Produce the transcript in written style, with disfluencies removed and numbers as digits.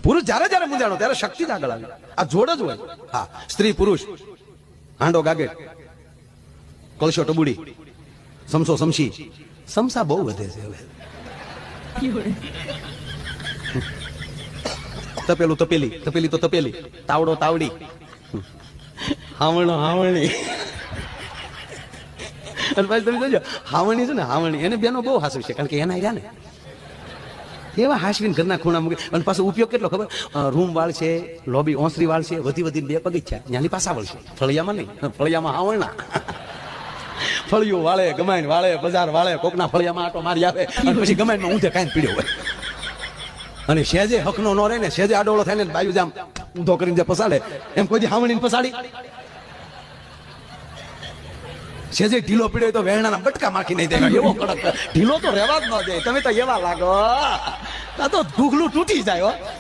પુરુષ જ્યારે જ્યારે મૂંઝાણો ત્યારે શક્તિ જ આગળ આવે. આ જોડ જ હોય. હા, સ્ત્રી પુરુષ, હાંડો ગાગેટ, કળશો ટબુડી, સમસો સમસી, સમસા બહુ વધે છે હવે. તપેલું તપેલી, તપેલી તો તપેલી, તાવડો તાવડી, હાવણો હાવણી. અને પછી તમે જોજો હાવણી છે ને, હાવણી એને બેનો બહુ હાસવી છે, કારણ કે એના રહ્યા ને એવા હાસવીને ઘરના ખૂણા મૂકે. અને પાછો ઉપયોગ કેટલો ખબર, રૂમ વાળ છે, લોબી ઓસરી વાળ છે, વધી વધીને 2 પગથિયા, ત્યાંની પાછા વળશે. ફળિયામાં નહીં, ફળિયામાં હાવણના ફળિયું વાળે, ગમાઈને વાળે, બજાર વાળે, કોકના ફળિયામાં આટો મારી આવે, અને પછી ગમાઈનમાં ઊંધે કાંઈ પીડ્યો હોય. અને સેજે હકનો ન રહે ને, સેજે આડોળો થાય ને બાયુ જામ ઊંધો કરીને જે પસાડે, એમ કોઈ હાવણીને પસાડી. સેજે ઢીલો પીડ્યો તો વેરણાના બટકા માખી નહીં દેવા, એવો કડક ઢીલો તો રહેવા જ ન દે. તમે તો એવા લાગો, આ તો ઘૂઘલું તૂટી જાય.